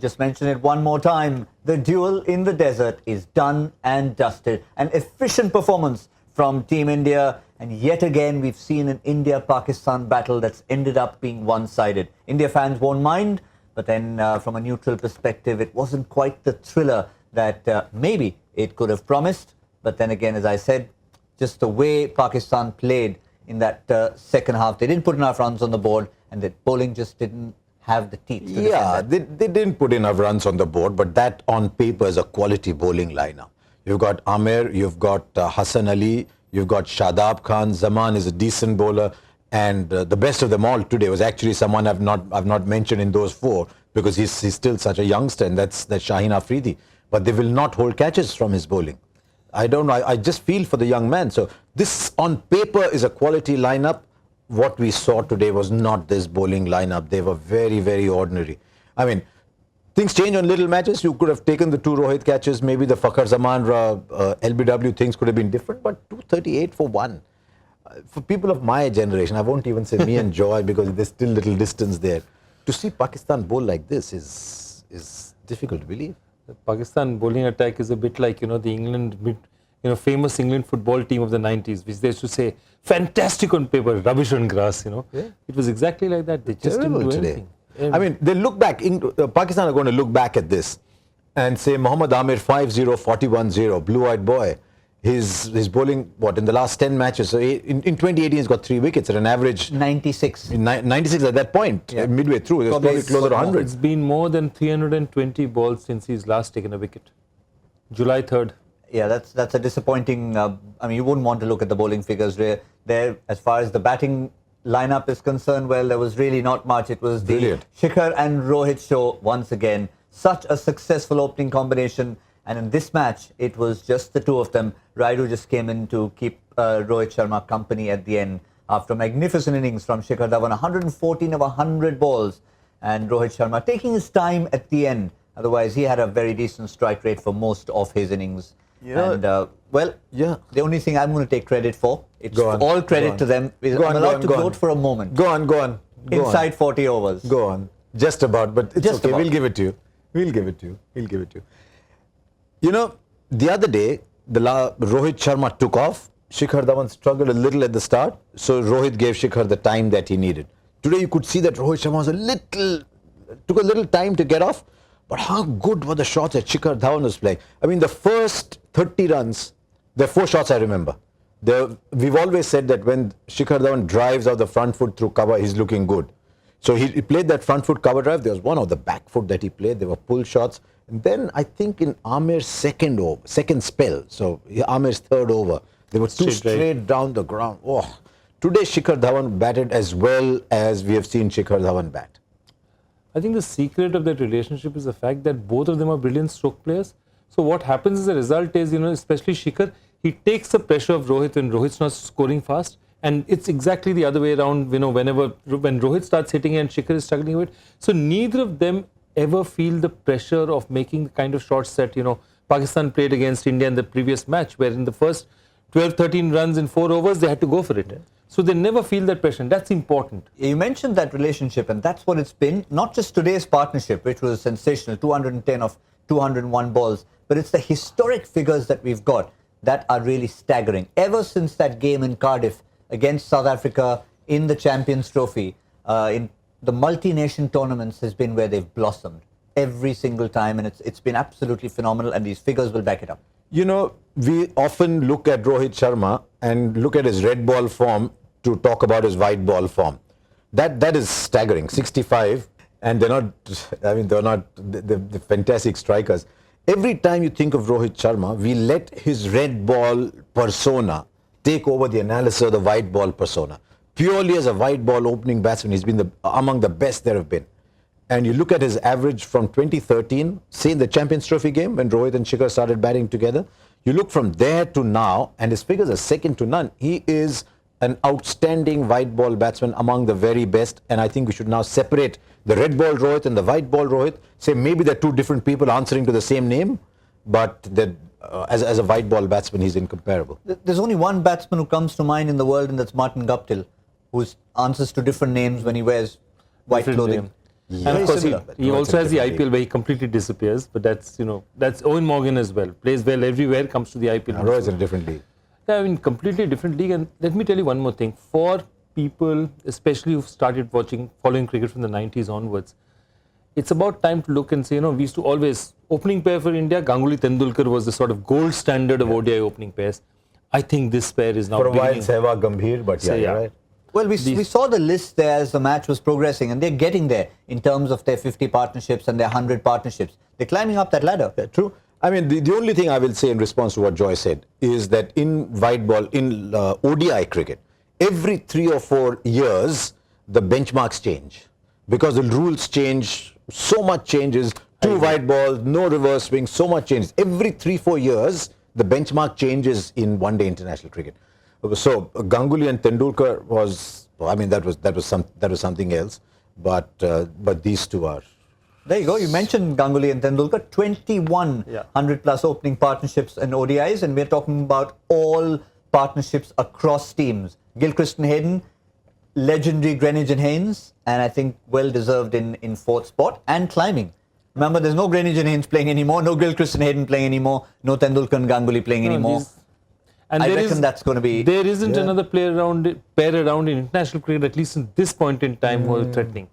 just mention it one more time. The duel in the desert is done and dusted. An efficient performance from Team India. And yet again, we've seen an India-Pakistan battle that's ended up being one-sided. India fans won't mind, but then from a neutral perspective, it wasn't quite the thriller that maybe it could have promised. But then again, as I said, just the way Pakistan played in that second half, they didn't put enough runs on the board, and the bowling just didn't have the teeth to defend that. They didn't put enough runs on the board, but that on paper is a quality bowling lineup. You've got Amir, you've got Hassan Ali, you've got Shadab Khan. Zaman is a decent bowler, and the best of them all today was actually someone I've not mentioned in those four, because he's still such a youngster, and that's Shaheen Afridi. But they will not hold catches from his bowling. I don't know. I just feel for the young man. So this on paper is a quality lineup. What we saw today was not this bowling lineup. They were very, very ordinary. I mean, things change on little matches. You could have taken the 2 Rohit catches. Maybe the Fakhar Zaman LBW things could have been different. But 238 for 1. For people of my generation, I won't even say me and Joy, because there's still little distance there. To see Pakistan bowl like this is difficult to believe. The Pakistan bowling attack is a bit like, the England, famous England football team of the 90s, which they used to say, fantastic on paper, rubbish on grass, Yeah. It was exactly like that. They just didn't do anything. I mean, they look back, Pakistan are going to look back at this and say, Mohammad Amir 5-0, 41-0, blue-eyed boy. His bowling, in the last 10 matches, so in 2018 he's got 3 wickets at an average 96. 96 at that point, midway through, it was probably closer to 100. It's been more than 320 balls since he's last taken a wicket. July 3rd. Yeah, that's a disappointing. I mean, you wouldn't want to look at the bowling figures there. As far as the batting lineup is concerned, well, there was really not much. It was the Shikhar and Rohit show once again. Such a successful opening combination. And in this match, it was just the two of them. Raidu just came in to keep Rohit Sharma company at the end after a magnificent innings from Shikhar Dhawan, 114 of 100 balls. And Rohit Sharma taking his time at the end. Otherwise, he had a very decent strike rate for most of his innings. Yeah. And, the only thing I'm going to take credit for, it's all credit to them. I'm allowed to gloat for a moment. Go on. Inside 40 overs. Go on. Just about, but it's okay. We'll give it to you. We'll give it to you. The other day, Rohit Sharma took off. Shikhar Dhawan struggled a little at the start, so Rohit gave Shikhar the time that he needed. Today, you could see that Rohit Sharma took a little time to get off, but how good were the shots that Shikhar Dhawan was playing? I mean, the first 30 runs, there are 4 shots I remember. We've always said that when Shikhar Dhawan drives out the front foot through cover, he's looking good. So he played that front foot cover drive. There was one of the back foot that he played. There were pull shots. And then I think in Amir's second spell, so Amir's third over, they were two straight down the ground. Oh, today Shikhar Dhawan batted as well as we have seen Shikhar Dhawan bat. I think the secret of that relationship is the fact that both of them are brilliant stroke players. So what happens as a result is, especially Shikhar, he takes the pressure of Rohit when Rohit's not scoring fast. And it's exactly the other way around, when Rohit starts hitting and Shikhar is struggling with it. So neither of them ever feel the pressure of making the kind of shots that, Pakistan played against India in the previous match, where in the first 12, 13 runs in 4 overs, they had to go for it. So they never feel that pressure. And that's important. You mentioned that relationship, and that's what it's been. Not just today's partnership, which was sensational, 210 of 201 balls, but it's the historic figures that we've got that are really staggering. Ever since that game in Cardiff against South Africa in the Champions Trophy, in the multi-nation tournaments has been where they've blossomed every single time, and it's been absolutely phenomenal, and these figures will back it up. We often look at Rohit Sharma and look at his red ball form to talk about his white ball form. That is staggering. 65, and they're fantastic strikers. Every time you think of Rohit Sharma, we let his red ball persona take over the analysis of the white ball persona. Purely as a white ball opening batsman, he's been among the best there have been. And you look at his average from 2013, say in the Champions Trophy game when Rohit and Shikhar started batting together. You look from there to now, and his figures are second to none. He is an outstanding white ball batsman, among the very best. And I think we should now separate the red ball Rohit and the white ball Rohit. Say maybe they're two different people answering to the same name, but as a white ball batsman, he's incomparable. There's only one batsman who comes to mind in the world, and that's Martin Guptill, who answers to different names when he wears white clothing. Yeah. And of course, similar. he No, also it's a has the different IPL where he completely disappears. But that's, that's Owen Morgan as well. Plays well everywhere, comes to the IPL. Rohit's in a different league. Yeah, I mean, completely different league. And let me tell you one more thing. For people, especially who've started following cricket from the 90s onwards, it's about time to look and say, we used to always, opening pair for India, Ganguly Tendulkar was the sort of gold standard of ODI opening pairs. I think this pair is now For a while, beginning. Sehwag Gambhir, but So, you're right. Well, we saw the list there as the match was progressing, and they're getting there in terms of their 50 partnerships and their 100 partnerships. They're climbing up that ladder. Yeah, true. I mean, the only thing I will say in response to what Joy said is that in white ball, in ODI cricket, every 3 or 4 years, the benchmarks change. Because the rules change, so much changes, 2 white balls, no reverse swing, so much changes. Every 3-4 years, the benchmark changes in one-day international cricket. So Ganguly and Tendulkar was, that was something else. But these two are. There you go. You mentioned Ganguly and Tendulkar, 21 100-plus opening partnerships and ODIs, and we're talking about all partnerships across teams. Gilchrist and Hayden, legendary Greenwich and Haynes, and I think well-deserved in 4th spot and climbing. Remember, there's no Greenwich and Haynes playing anymore, no Gilchrist and Hayden playing anymore, no Tendulkar and Ganguly playing anymore. And I reckon that's going to be... There isn't another pair around in international cricket, at least in this point in time, who are threatening.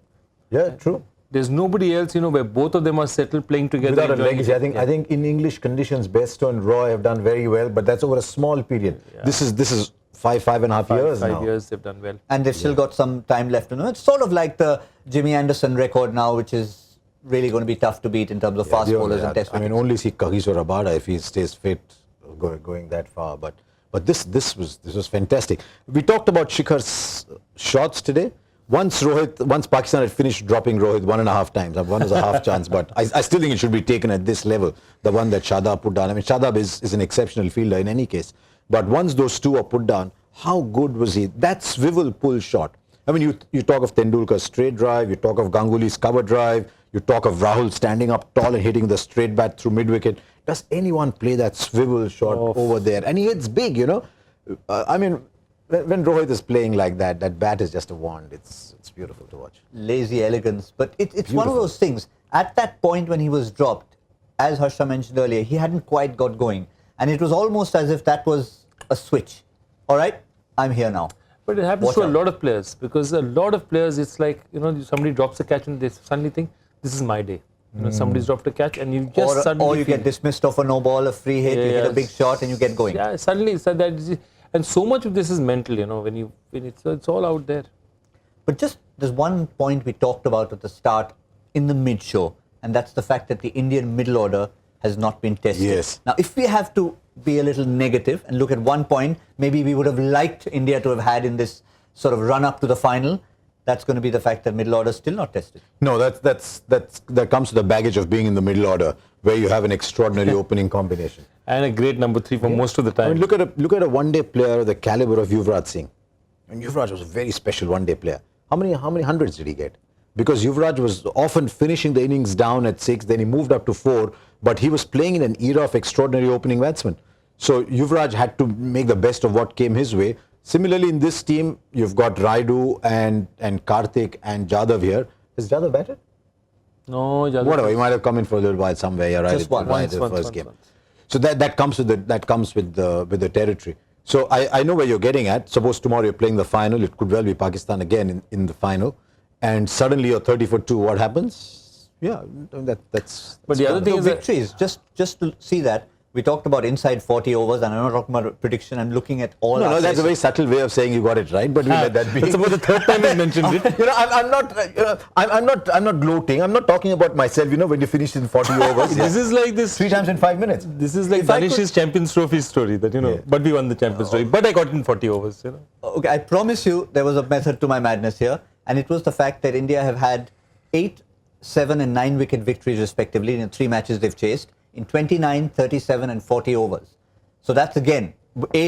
Yeah, true. There's nobody else, where both of them are settled playing together. Without a legacy. I think in English conditions, Bairstow and Roy have done very well, but that's over a small period. Yeah. This is 5.5 years now. 5 years they've done well. And they've still got some time left to know. It's sort of like the Jimmy Anderson record now, which is really going to be tough to beat in terms of fast bowlers and test wickets. I mean, only see Kagiso Rabada if he stays fit going that far. But this was fantastic. We talked about Shikhar's shots today. Once Pakistan had finished dropping Rohit 1.5 times, one was a half chance, but I still think it should be taken at this level. The one that Shadab put down. I mean, Shadab is an exceptional fielder in any case. But once those two are put down, how good was he? That swivel pull shot. I mean, you talk of Tendulkar's straight drive, you talk of Ganguly's cover drive, you talk of Rahul standing up tall and hitting the straight bat through mid-wicket. Does anyone play that swivel shot over there? And he hits big, I mean, when Rohit is playing like that, that bat is just a wand. It's beautiful to watch. Lazy elegance. But it's one of those things. At that point when he was dropped, as Harsha mentioned earlier, he hadn't quite got going. And it was almost as if that was a switch. All right, I'm here now. But it happens to a lot of players, because a lot of players, it's like, somebody drops a catch and they suddenly think, this is my day. Somebody's dropped a catch and you just suddenly... Or you get dismissed off a no ball, a free hit, you hit a big shot and you get going. Yeah, suddenly it's like that. And so much of this is mental, when it's all out there. But just there's one point we talked about at the start in the mid-show, and that's the fact that the Indian middle order has not been tested. Yes. Now, if we have to be a little negative and look at one point maybe we would have liked India to have had in this sort of run-up to the final, that's going to be the fact that middle order is still not tested. No, that comes to the baggage of being in the middle order, where you have an extraordinary opening combination. And a great number 3 for most of the time. I mean, look at a one-day player the caliber of Yuvraj Singh. And Yuvraj was a very special one-day player. How many hundreds did he get? Because Yuvraj was often finishing the innings down at 6, then he moved up to 4, but he was playing in an era of extraordinary opening batsmen. So Yuvraj had to make the best of what came his way. Similarly, in this team, you've got Raidu and Karthik and Jadhav here. Has Jadhav batted? No, Jadhav. Whatever, he might have come in for a little while somewhere. Yeah, right. Just once, first game. So that comes with the territory. So I know where you're getting at. Suppose tomorrow you're playing the final, it could well be Pakistan again in the final, and suddenly you're 30 for 2. What happens? Yeah, that's. But the other thing is victories. Just to see that. We talked about inside 40 overs, and I'm not talking about prediction. I'm looking at all. No, that's a very subtle way of saying you got it right, but we let that be. That's about the 3rd time I mentioned it. I'm not gloating. I'm not talking about myself. When you finished in 40 overs. This is like this 3 times in 5 minutes. This is like Danish's Champions Trophy story that but we won the Champions Trophy. But I got it in 40 overs. Okay, I promise you there was a method to my madness here, and it was the fact that India have had 8, 7, and 9 wicket victories respectively in 3 matches they've chased, in 29, 37 and 40 overs. So that's again,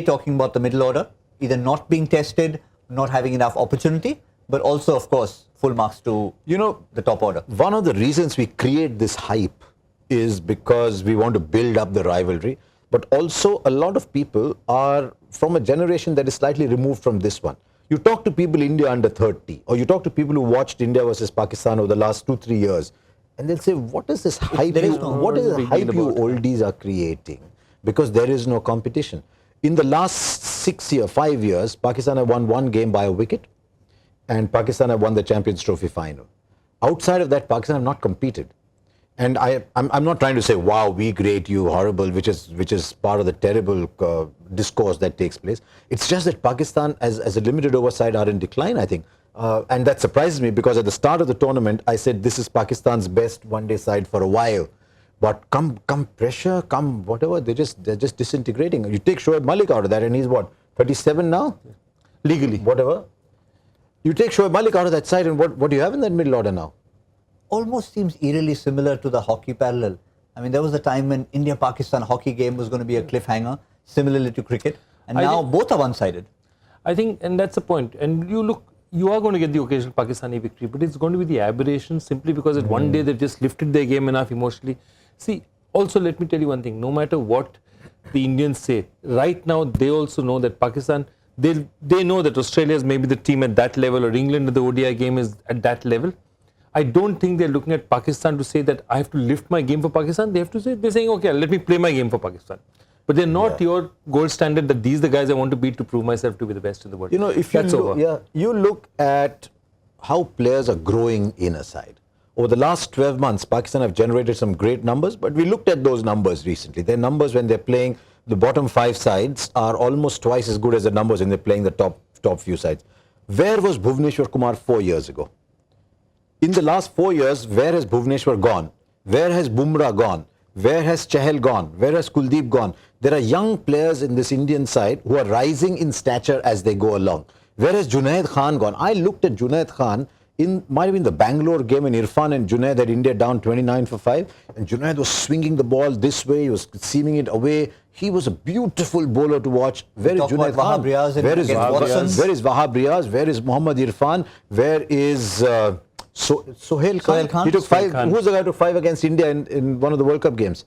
talking about the middle order, either not being tested, not having enough opportunity, but also, of course, full marks to the top order. One of the reasons we create this hype is because we want to build up the rivalry, but also a lot of people are from a generation that is slightly removed from this one. You talk to people India under 30, or you talk to people who watched India versus Pakistan over the last 2-3 years, and they'll say, what is this hype? What is the hype you oldies are creating? Because there is no competition. In the last 5 years, Pakistan have won one game by a wicket, and Pakistan have won the Champions Trophy final. Outside of that, Pakistan have not competed. And I'm not trying to say, wow, we great, you horrible, which is part of the terrible discourse that takes place. It's just that Pakistan, as a limited oversight, are in decline, I think. And that surprises me, because at the start of the tournament, I said this is Pakistan's best one-day side for a while. But come pressure, come whatever, they're just disintegrating. You take Shoaib Malik out of that, and he's what, 37 now? Legally. Whatever. You take Shoaib Malik out of that side, and what do you have in that middle order now? Almost seems eerily similar to the hockey parallel. I mean, there was a time when India-Pakistan hockey game was going to be a cliffhanger, similarly to cricket, and now both are one-sided. I think, and that's the point. And you are going to get the occasional Pakistani victory, but it's going to be the aberration simply because at one day they've just lifted their game enough emotionally. See, also let me tell you one thing, no matter what the Indians say, right now they also know that Pakistan, they know that Australia is maybe the team at that level, or England at the ODI game is at that level. I don't think they're looking at Pakistan to say that I have to lift my game for Pakistan. They have to say, they're saying, okay, let me play my game for Pakistan. But they're not your gold standard that these are the guys I want to beat to prove myself to be the best in the world. You know, if you look at how players are growing in a side. Over the last 12 months, Pakistan have generated some great numbers, but we looked at those numbers recently. Their numbers when they're playing the bottom 5 sides are almost twice as good as the numbers when they're playing the top few sides. Where was Bhuvneshwar Kumar 4 years ago? In the last 4 years, where has Bhuvneshwar gone? Where has Bumrah gone? Where has Chahal gone? Where has Kuldeep gone? There are young players in this Indian side who are rising in stature as they go along. Where has Junaid Khan gone? I looked at Junaid Khan, might have been the Bangalore game when Irfan and Junaid had India down 29 for 5. And Junaid was swinging the ball this way, he was seaming it away. He was a beautiful bowler to watch. Where is Junaid Khan? Where is Wahab Riaz? Where is Mohammad Irfan? Where is Sohail Khan? He took 5. Who was the guy who took 5 against India in one of the World Cup games?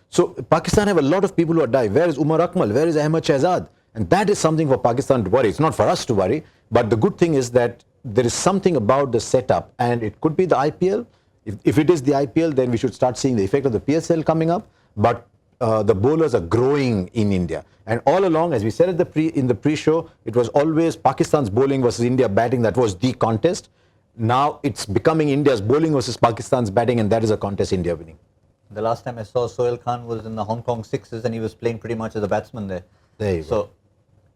So Pakistan have a lot of people who are dying. Where is Umar Akmal? Where is Ahmed Shahzad? And that is something for Pakistan to worry. It's not for us to worry. But the good thing is that there is something about the setup, and it could be the IPL. If it is the IPL, then we should start seeing the effect of the PSL coming up. But the bowlers are growing in India. And all along, as we said in the pre-show, it was always Pakistan's bowling versus India batting that was the contest. Now it's becoming India's bowling versus Pakistan's batting, and that is a contest India winning. The last time I saw Sohail Khan was in the Hong Kong Sixers, and he was playing pretty much as a batsman there. There you go.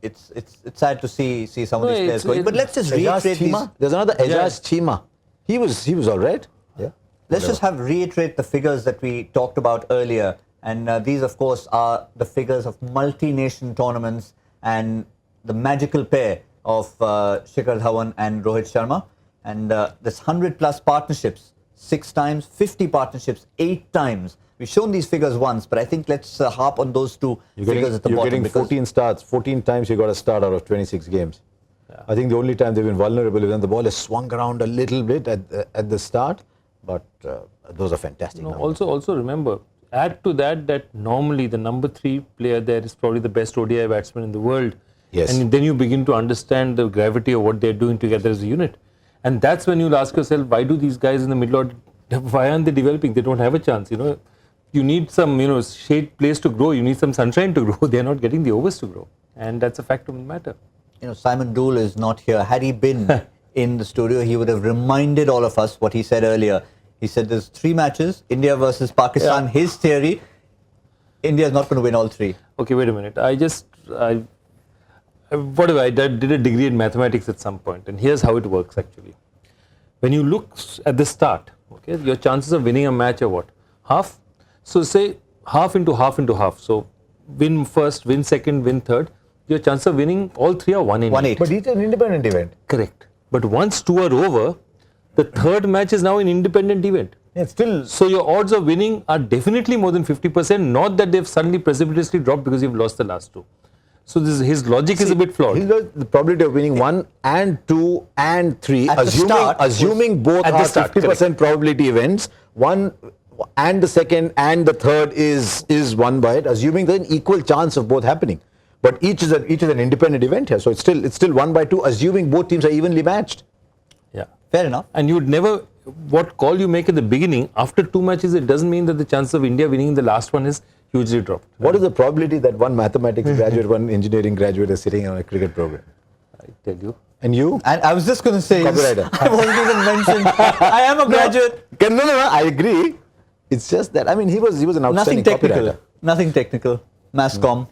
It's sad to see some of these players going. But let's just reiterate these. There's another Ejaz Chima. He was all right. Yeah. Let's just reiterate the figures that we talked about earlier. And these, of course, are the figures of multi-nation tournaments and the magical pair of Shikhar Dhawan and Rohit Sharma. And this 100+ partnerships, 6 times, 50 partnerships, 8 times. We've shown these figures once, but I think let's harp on those two figures at the bottom. You're getting 14 starts. 14 times you got a start out of 26 games. Yeah. I think the only time they've been vulnerable is when the ball has swung around a little bit at the start. But those are fantastic numbers. Also remember, add to that normally the number 3 player there is probably the best ODI batsman in the world. Yes. And then you begin to understand the gravity of what they're doing together as a unit. And that's when you'll ask yourself, why do these guys in the middle order, why aren't they developing? They don't have a chance, You need some, shade place to grow. You need some sunshine to grow. They're not getting the overs to grow. And that's a fact of the matter. Simon Dool is not here. Had he been in the studio, he would have reminded all of us what he said earlier. He said there's 3 matches, India versus Pakistan. Yeah. His theory, India is not going to win all 3. Okay, wait a minute. I did a degree in mathematics at some point, and here's how it works actually. When you look at the start, okay, your chances of winning a match are what? Half. So say half into half into half. So win first, win second, win third. Your chances of winning all 3 are 1 in 8. But it's an independent event. Correct. But once 2 are over, the third match is now an independent event. So your odds of winning are definitely more than 50%, not that they've suddenly precipitously dropped because you've lost the last 2. So his logic is a bit flawed. The probability of winning 1 and 2 and 3, assuming both are 50% probability events, 1 and the second and the third is won by it, assuming there's an equal chance of both happening. But each is an independent event here. So it's still 1-2, assuming both teams are evenly matched. Yeah. Fair enough. And you would never, what call you make at the beginning, after 2 matches, it doesn't mean that the chance of India winning in the last one is hugely dropped. What is the probability that one mathematics graduate, one engineering graduate is sitting on a cricket program? I tell you. And you? And I was just going to say, Copywriter. I wasn't even mentioned. I am a graduate. No, I agree. It's just that, I mean, he was an outstanding Nothing technical. copywriter. Nothing technical. Mass comm.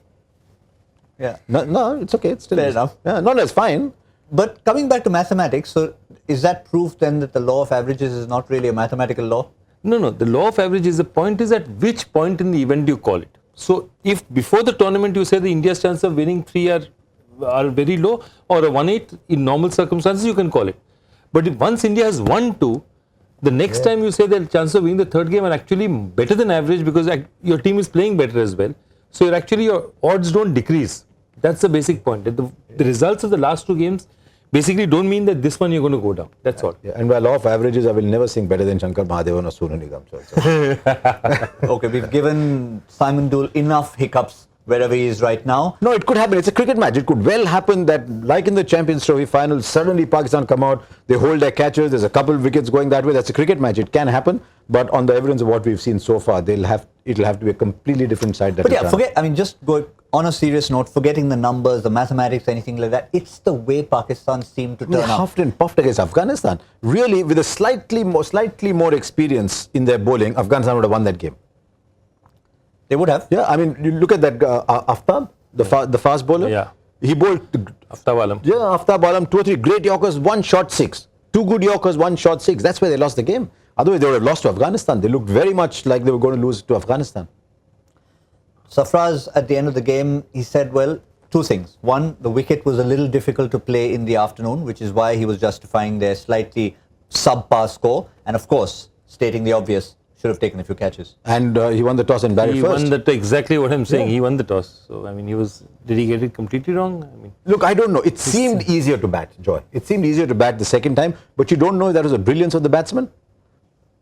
Yeah. No, it's okay. It's still Fair enough. Yeah, no, it's fine. But coming back to mathematics, so is that proof then that the law of averages is not really a mathematical law? No. The law of averages, the point is at which point in the event do you call it? So if before the tournament you say the India's chance of winning 3 are very low, or a 1-8 in normal circumstances, you can call it. But if once India has won 2, the next time you say the chance of winning the third game are actually better than average because your team is playing better as well. So your odds don't decrease. That's the basic point. That the results of the last 2 games basically don't mean that this one you're going to go down. That's all. Yeah, and by law of averages, I will never sing better than Shankar Mahadevan or Sonu Nigam. So it's okay. Okay, we've given Simon Dool enough hiccups wherever he is right now. No, it could happen. It's a cricket match. It could well happen that, like in the Champions Trophy final, suddenly Pakistan come out, they hold their catches, there's a couple of wickets going that way. That's a cricket match. It can happen. But on the evidence of what we've seen so far, it'll have to be a completely different side. But yeah, just go on a serious note, forgetting the numbers, the mathematics, anything like that, it's the way Pakistan seemed to turn up. Huffed and puffed against Afghanistan. Really, with a slightly more experience in their bowling, Afghanistan would have won that game. They would have. Yeah, I mean, you look at that Aftab, the fast bowler. Yeah. He bowled Aftab Alam. Yeah, Aftab Alam, 2 or 3 great Yorkers, 1 short 6. 2 good Yorkers, 1 short 6. That's where they lost the game. Otherwise, they would have lost to Afghanistan. They looked very much like they were going to lose to Afghanistan. Safraz, at the end of the game, he said, well, 2 things. One, the wicket was a little difficult to play in the afternoon, which is why he was justifying their slightly subpar score. And of course, stating the obvious, should have taken a few catches. And he won the toss and batted first. He won exactly what I'm saying. Yeah. He won the toss. So, I mean, did he get it completely wrong? I mean, look, I don't know. It seemed easier to bat, Joy. It seemed easier to bat the second time, but you don't know if that was the brilliance of the batsman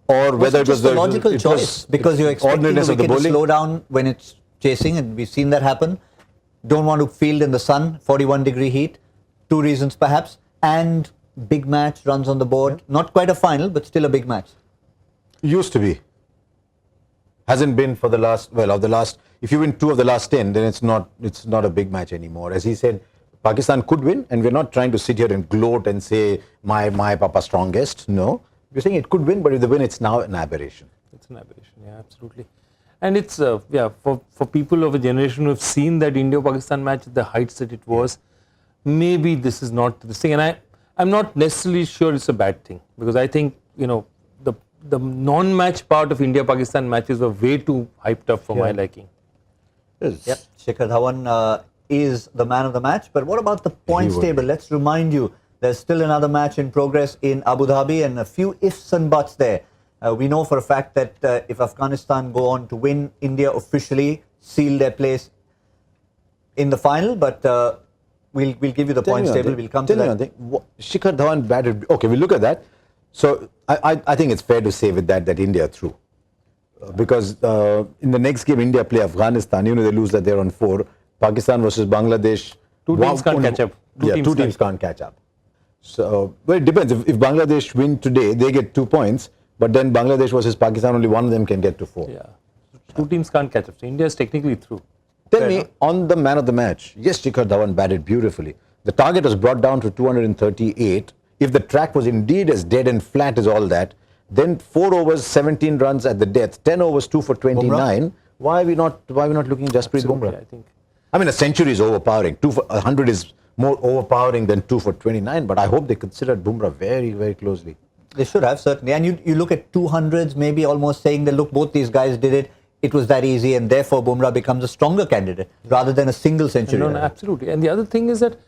or whether it was the logical choice, because you're expecting the wicket to slow down when it's chasing, and we've seen that happen. Don't want to field in the sun, 41-degree heat. 2 reasons perhaps, and big match, runs on the board. Yeah. Not quite a final, but still a big match. Used to be. Hasn't been for the last, if you win 2 of the last 10, then it's not a big match anymore. As he said, Pakistan could win, and we're not trying to sit here and gloat and say, my papa strongest. No. We're saying it could win, but if they win, it's now an aberration. It's an aberration, yeah, absolutely. And it's, for people of a generation who have seen that India-Pakistan match at the heights that it was, maybe this is not the thing. And I'm not necessarily sure it's a bad thing, because I think, the non-match part of India-Pakistan matches were way too hyped up for my liking. Yes. Yep, Shikhar Dhawan is the man of the match. But what about the points table? Let's remind you, there's still another match in progress in Abu Dhabi, and a few ifs and buts there. We know for a fact that if Afghanistan go on to win, India officially seal their place in the final. But we'll give you the points table. We'll come to that. Shikhar Dhawan batted. Okay, we'll look at that. So I think it's fair to say with that India are through. Because in the next game, India play Afghanistan. They lose that they're on 4. Pakistan versus Bangladesh. 2 teams can't catch up. 2 teams can't catch up. So, well, it depends. If Bangladesh win today, they get 2 points. But then Bangladesh versus Pakistan, only one of them can get to 4. Yeah. 2 teams can't catch up. So India is technically through. Tell me, on the man of the match, yes, Shikhar Dhawan batted beautifully. The target was brought down to 238. If the track was indeed as dead and flat as all that, then 4 overs, 17 runs at the death, 10 overs, 2 for 29. Bumrah? Why are we not looking Jasprit Bumrah? I mean, a century is overpowering. 2 for 100 is more overpowering than 2 for 29. But I hope they considered Bumrah very, very closely. They should have, certainly. And you look at 200s, maybe almost saying that, look, both these guys did it. It was that easy, and therefore Bumrah becomes a stronger candidate rather than a single century. No, absolutely. And the other thing is that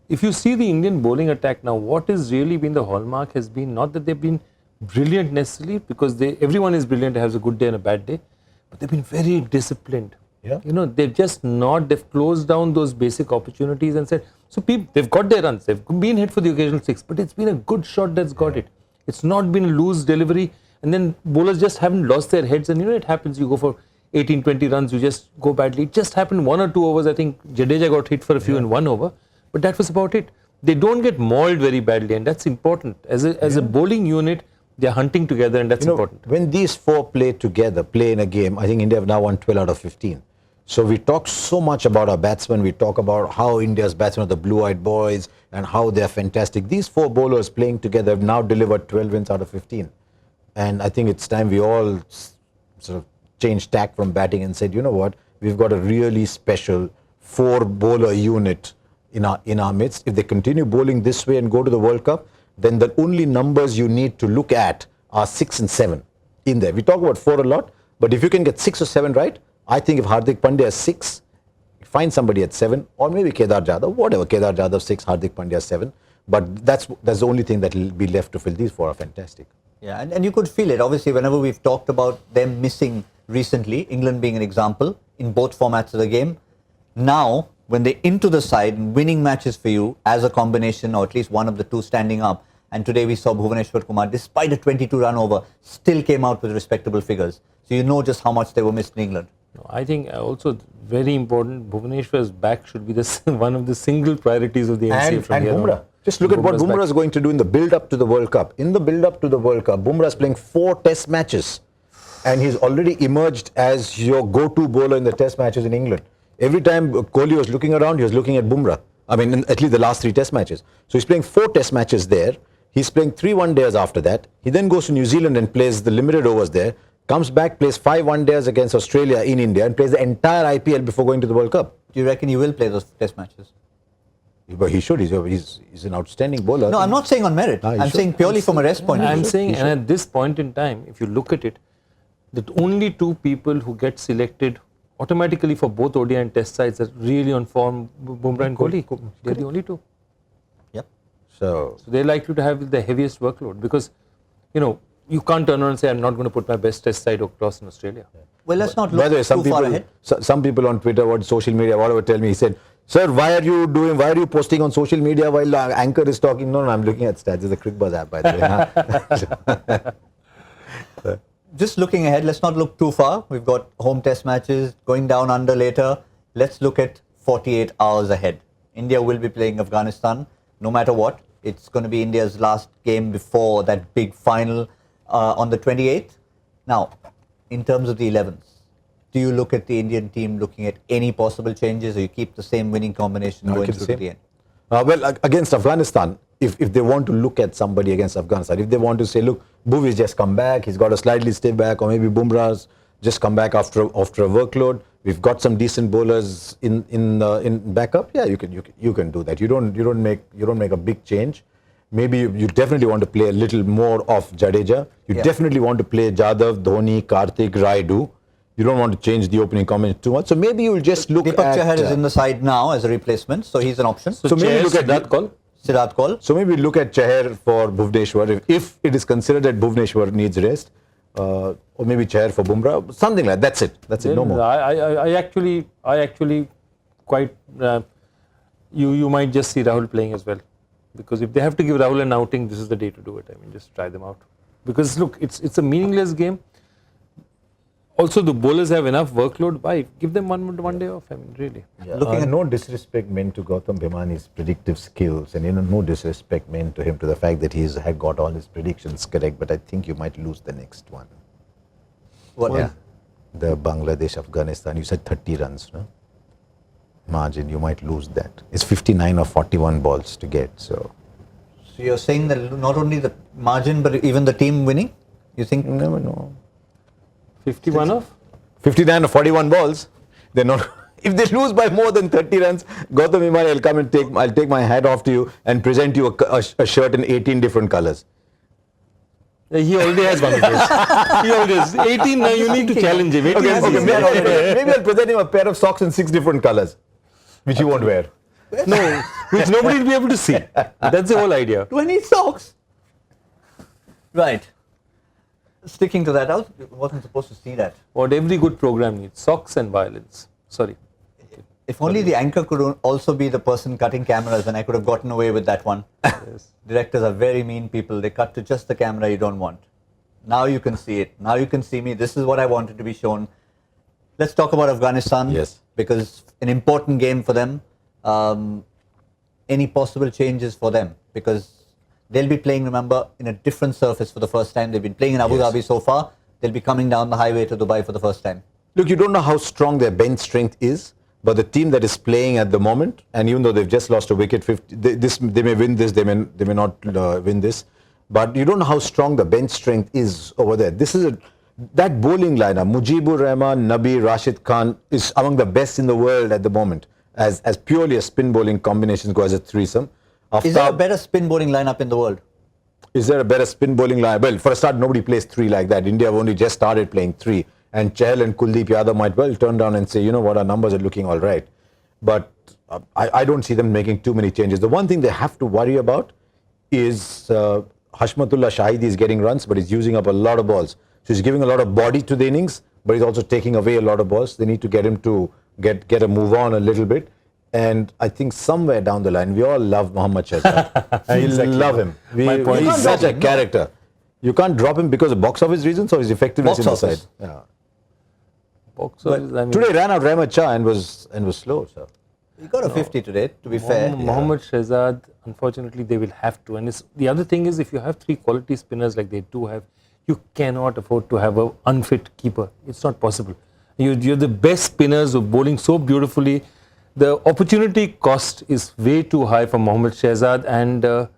if you see the Indian bowling attack now, what has really been the hallmark has been not that they've been brilliant necessarily, because everyone is brilliant, has a good day and a bad day, but they've been very disciplined. Yeah. They've closed down those basic opportunities and said, so they've got their runs, they've been hit for the occasional 6, but it's been a good shot that's got it. It's not been a loose delivery, and then bowlers just haven't lost their heads, and it happens, you go for 18, 20 runs, you just go badly. It just happened 1 or 2 overs. I think Jadeja got hit for a few in 1 over, but that was about it. They don't get mauled very badly, and that's important. As a bowling unit, they're hunting together, and that's important. When these 4 play together, play in a game, I think India have now won 12 out of 15. So we talk so much about our batsmen. We talk about how India's batsmen are the blue-eyed boys and how they're fantastic. These 4 bowlers playing together have now delivered 12 wins out of 15. And I think it's time we all sort of changed tack from batting and said, you know what, we've got a really special 4-bowler unit in our midst. If they continue bowling this way and go to the World Cup, then the only numbers you need to look at are 6 and 7 in there. We talk about 4 a lot, but if you can get 6 or 7 right, I think if Hardik Pandya is 6, find somebody at 7, or maybe Kedar Jadhav, whatever, Kedar Jadhav 6, Hardik Pandya 7, but that's the only thing that will be left to fill. These 4 are fantastic. Yeah, and you could feel it. Obviously, whenever we've talked about them missing recently, England being an example, in both formats of the game, now, when they're into the side and winning matches for you as a combination, or at least one of the 2 standing up, and today we saw Bhuvaneshwar Kumar, despite a 22-run over, still came out with respectable figures. So you know just how much they were missed in England. I think also very important, Bhuvaneshwar's back should be one of the single priorities of the NCA from here Bumrah. on. Just look at what Bumrah is going to do in the build-up to the World Cup. In the build-up to the World Cup, Bumrah is playing 4 test matches. And he's already emerged as your go-to bowler in the test matches in England. Every time Kohli was looking around, he was looking at Bumrah. I mean, at least the last 3 test matches. So he's playing 4 test matches there. He's playing 3 one-days after that. He then goes to New Zealand and plays the limited overs there. Comes back, plays 5 one-days against Australia in India and plays the entire IPL before going to the World Cup. Do you reckon he will play those test matches? But he should. He's an outstanding bowler. No, I'm not saying on merit. I'm saying purely from a rest point of view. I'm saying, and at this point in time, if you look at it, that only 2 people who get selected automatically for both ODI and test sides are really on form, Bumrah and Kohli. They're the only 2. Yep. So they're likely to have the heaviest workload because, you can't turn around and say, I'm not going to put my best test side across in Australia. Well, let's not by look the way, too far ahead. Some people on Twitter, social media, whatever, tell me, he said, sir, why are you posting on social media while anchor is talking? No, I'm looking at stats. It's a Cricbuzz app, by the way. Just looking ahead, let's not look too far. We've got home test matches going down under later. Let's look at 48 hours ahead. India will be playing Afghanistan no matter what. It's going to be India's last game before that big final on the 28th. Now, in terms of the 11s, do you look at the Indian team looking at any possible changes, or you keep the same winning combination going through to the end? Well, against Afghanistan, if they want to look at somebody against Afghanistan, if they want to say, look, Bhuvi's just come back, he's got a slightly stiff back, or maybe Bumrah's just come back after a workload. We've got some decent bowlers in backup. Yeah, you can do that. You don't make a big change. Maybe you definitely want to play a little more of Jadeja. You definitely want to play Jadhav, Dhoni, Karthik, Raidu. You don't want to change the opening comment too much. So maybe you'll just look Deepak at... Chahar is in the side now as a replacement, so he's an option. So maybe look at that call. Siddharth Kaul. So maybe look at Chahar for Bhuvaneshwar if it is considered that Bhuvaneshwar needs rest, or maybe Chahar for Bumrah, something like that. That's it. That's it. No more. I actually quite. You might just see Rahul playing as well, because if they have to give Rahul an outing, this is the day to do it. I mean, just try them out. Because look, it's a meaningless game. Also, the bowlers have enough workload. Why give them one day off? I mean, really. Yeah. Looking at no disrespect meant to Gautam Bhimani's predictive skills, and no disrespect meant to him to the fact that he's had got all his predictions correct. But I think you might lose the next one. What? Yeah. The Bangladesh Afghanistan. You said 30 runs, no? Margin. You might lose that. It's 59 or 41 balls to get. So you're saying that not only the margin, but even the team winning? You think? You never know. 51 of? 59 or 41 balls. They're not. If they lose by more than 30 runs, Gautam Bhimani, I'll come and I'll take my hat off to you and present you a shirt in 18 different colors. He already has one of those. He already has. 18 now, you need to challenge him. Maybe I'll present him a pair of socks in 6 different colors, which he won't wear. No, which nobody will be able to see. That's the whole idea. 20 socks. Right. Sticking to that, I wasn't supposed to see that. What every good program needs, socks and violence. Sorry. If only the anchor could also be the person cutting cameras, then I could have gotten away with that one. Yes. Directors are very mean people. They cut to just the camera you don't want. Now you can see it. Now you can see me. This is what I wanted to be shown. Let's talk about Afghanistan. Yes. Because an important game for them. Any possible changes for them? Because they'll be playing, remember, in a different surface for the first time. They've been playing in Abu Dhabi so far. They'll be coming down the highway to Dubai for the first time. Look, you don't know how strong their bench strength is, but the team that is playing at the moment, and even though they've just lost a wicket, they may win this, they may not win this, but you don't know how strong the bench strength is over there. That bowling lineup, Mujibur Rahman, Nabi, Rashid Khan, is among the best in the world at the moment, as purely as spin bowling combinations go as a threesome. Is there a better spin bowling lineup in the world? Is there a better spin bowling lineup? Well, for a start, nobody plays three like that. India have only just started playing three. And Chahal and Kuldeep Yadav might well turn down and say, you know what, our numbers are looking all right. But I don't see them making too many changes. The one thing they have to worry about is Hashmatullah Shahidi is getting runs, but he's using up a lot of balls. So he's giving a lot of body to the innings, but he's also taking away a lot of balls. They need to get him to get a move on a little bit. And I think somewhere down the line, we all love Mohammad Shahzad. We love him. He's such a character. You can't drop him because of box office reasons or his effectiveness in the side. Yeah. Today ran out Rahmat Shah and was slow. So. He got a 50 today, to be fair. Mohammad Shahzad, unfortunately, they will have to. And the other thing is, if you have three quality spinners like they do have, you cannot afford to have an unfit keeper. It's not possible. You're the best spinners who are bowling so beautifully. The opportunity cost is way too high for Mohammad Shahzad, and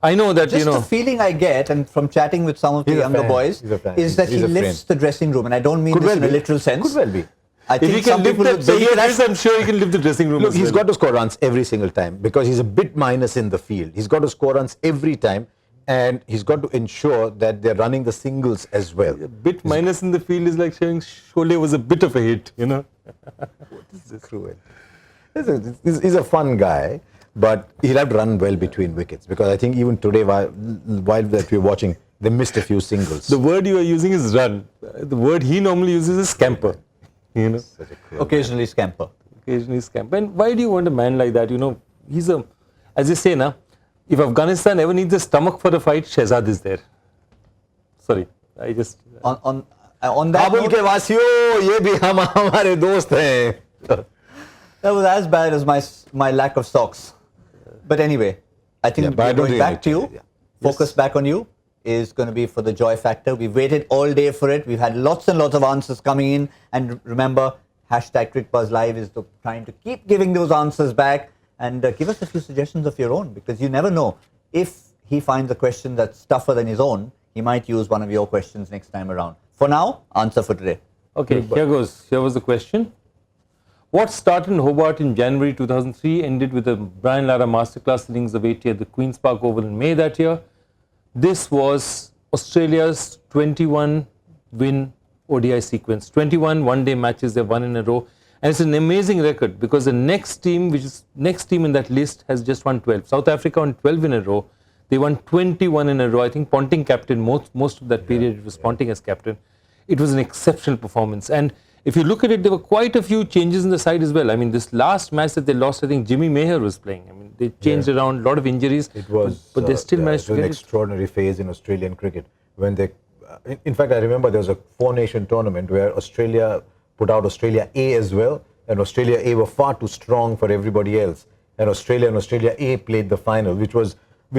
I know that, just the feeling I get, and from chatting with some of the younger boys, is that he lifts the dressing room, and I don't mean this in a literal sense. Could well be. I think if he can lift that, I'm sure he can lift the dressing room. Look, he's got to score runs every single time because he's a bit minus in the field. He's got to score runs every time, and he's got to ensure that they're running the singles as well. A bit minus in the field is like saying Sholay was a bit of a hit, you know. What is this? Cruel. He's a fun guy, but he'll have to run well between wickets because I think even today, while that we're watching, they missed a few singles. The word you are using is run. The word he normally uses is scamper. You know, occasionally scamper. Occasionally scamper. And why do you want a man like that? You know, he's a, as you say now, if Afghanistan ever needs a stomach for a fight, Shahzad is there. Sorry, I just on that Kabul ke wasiyo, ye bhi hamare dost hain. That was as bad as my lack of socks. But anyway, I think going back to you, focus back on you, is going to be for the joy factor. We've waited all day for it. We've had lots and lots of answers coming in. And remember, hashtag Cricbuzz Live is trying to keep giving those answers back. And give us a few suggestions of your own, because you never know. If he finds a question that's tougher than his own, he might use one of your questions next time around. For now, answer for today. Okay, here goes. Here was the question. What started in Hobart in January 2003 ended with a Brian Lara masterclass innings of 80 at the Queen's Park Oval in May that year. This was Australia's 21-win ODI sequence. 21 one-day matches they've won in a row. And it's an amazing record because the next team, which is next team in that list, has just won 12. South Africa won 12 in a row. They won 21 in a row. I think Ponting captain most of that period. It was Ponting as captain. It was an exceptional performance. And if you look at it, there were quite a few changes in the side as well. I mean, this last match that they lost, I think Jimmy Maher was playing. I mean, they changed around, a lot of injuries. It was, but they still managed to get an extraordinary phase in Australian cricket. When they, in fact, I remember there was a four-nation tournament where Australia put out Australia A as well, and Australia A were far too strong for everybody else. And Australia A played the final, which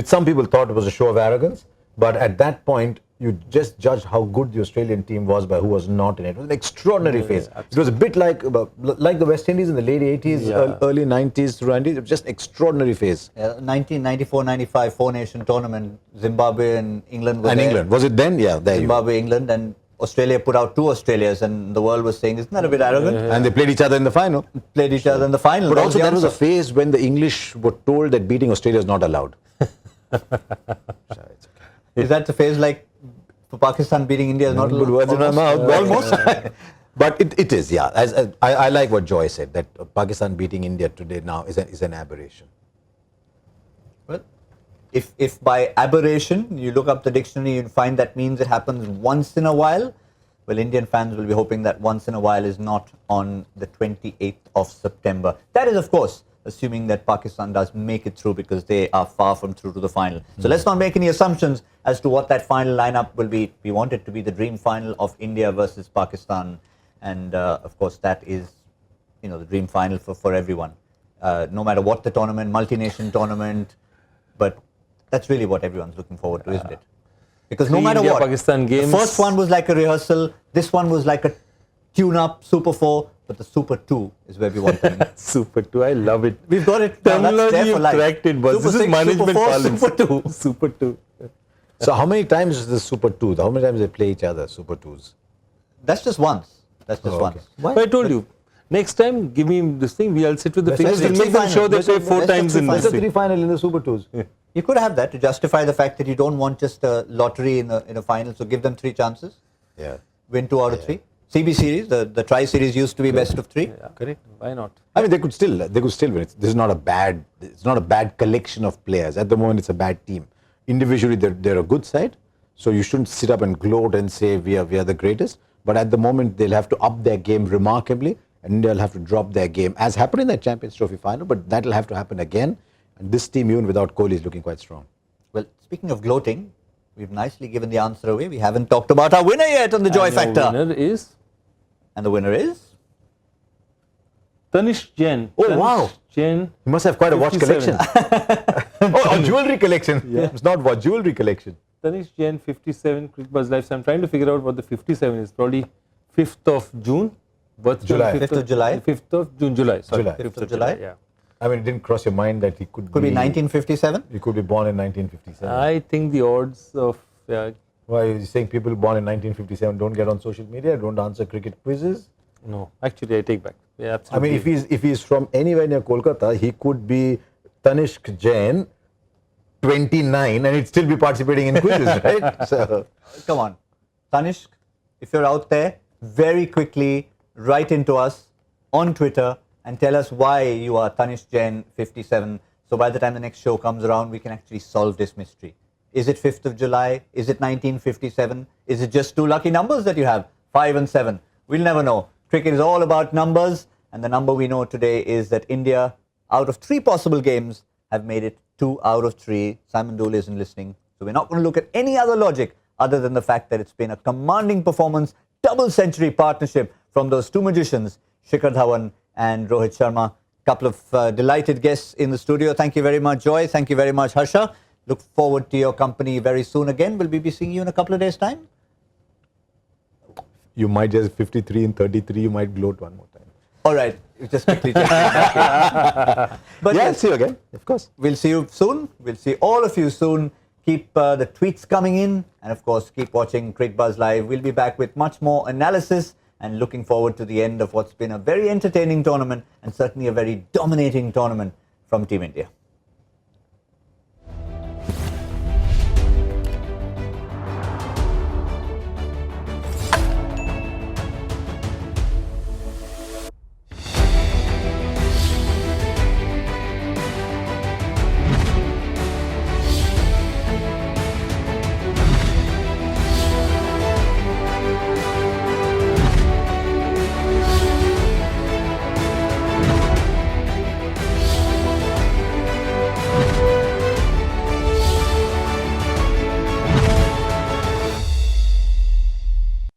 some people thought it was a show of arrogance. But at that point, you just judged how good the Australian team was by who was not in it. It was an extraordinary phase. Absolutely. It was a bit like the West Indies in the late 80s, early 90s through 90s. It was just an extraordinary phase. 1994-95 four-nation tournament, Zimbabwe and England were there. England. Was it then? Yeah, there Zimbabwe, England, and Australia put out two Australias, and the world was saying, isn't that a bit arrogant? And they played each other in the final. But also that was a phase when the English were told that beating Australia is not allowed. Is that the phase like for Pakistan beating India is not allowed? Words in my mouth, almost. But it is, yeah. I like what Joy said, that Pakistan beating India today now is an aberration. Well, if by aberration you look up the dictionary and find that means it happens once in a while, well, Indian fans will be hoping that once in a while is not on the 28th of September. That is, of course, assuming that Pakistan does make it through, because they are far from through to the final. So let's not make any assumptions as to what that final lineup will be. We want it to be the dream final of India versus Pakistan. And of course, that is, the dream final for everyone. No matter what the tournament, multi-nation tournament, but that's really what everyone's looking forward to, isn't it? Because no matter what, Pakistan games. the first one was like a rehearsal, this one was like a tune-up, Super 4, but the Super 2 is where we want them. Super 2, I love it. We've got it. Now, that's there for life. Cracked it, boss. This is 6, management Super 4, parlance. Super 2. Super 2. So how many times is the Super 2? How many times they play each other, Super 2s? That's just once. That's just okay. once. But I told you, next time, give me this thing, I'll sit with the Best figures of and three make them show they final. play 4 Best of times three in final. this Best of thing. 3 final in the Super 2s. Yeah. You could have that to justify the fact that you don't want just a lottery in a final, so give them 3 chances. Yeah. Win 2 out of 3. CB series, the Tri series used to be best of 3. Yeah, correct. Why not? I mean, they could still win. This is not a bad collection of players. At the moment, it's a bad team. Individually, they're a good side. So you shouldn't sit up and gloat and say we are the greatest. But at the moment, they'll have to up their game remarkably, and they'll have to drop their game, as happened in the Champions Trophy final. But that'll have to happen again. And this team, even without Kohli, is looking quite strong. Well, speaking of gloating, we've nicely given the answer away. We haven't talked about our winner yet on the Joy And Factor. The winner is And the winner is? Tanish Jain. Oh, Tanish wow. Jain. You must have quite a watch 57. collection. A jewelry collection. Yeah. It's not watch, jewelry collection. Tanish Jain, 57, Cricbuzz Live. So I'm trying to figure out what the 57 is. Probably 5th of June. Birthday July. 5th of July. 5th of June, July. Sorry. July. 5th of July. Yeah. I mean, it didn't cross your mind that he could Could be 1957. He could be born in 1957. I think the odds of Why are you saying people born in 1957 don't get on social media, don't answer cricket quizzes? no, actually I take back. Yeah, I absolutely. mean, if he's from anywhere near Kolkata, he could be Tanishq Jain, 29, and he'd still be participating in quizzes, right? So, Come on. Tanishq, if you're out there, very quickly write into us on Twitter and tell us why you are Tanishq Jain 57. So by the time the next show comes around, we can actually solve this mystery. Is it 5th of July? Is it 1957? Is it just 2 lucky numbers that you have? 5 and 7. We'll never know. Cricket is all about numbers, and the number we know today is that India, out of 3 possible games, have made it 2 out of 3. Simon Doole isn't listening, so we're not going to look at any other logic other than the fact that it's been a commanding performance, double century partnership from those 2 magicians, Shikhar Dhawan and Rohit Sharma. Couple of delighted guests in the studio. Thank you very much, Joy. Thank you very much, Harsha. Look forward to your company very soon again. Will we be seeing you in a couple of days' time? you might just 53 and 33, you might gloat one more time. All right, just quickly check. But Yeah, yes, see you again, of course. we'll see you soon. We'll see all of you soon. Keep the tweets coming in, and of course, keep watching Cricbuzz Live. We'll be back with much more analysis and looking forward to the end of what's been a very entertaining tournament and certainly a very dominating tournament from Team India.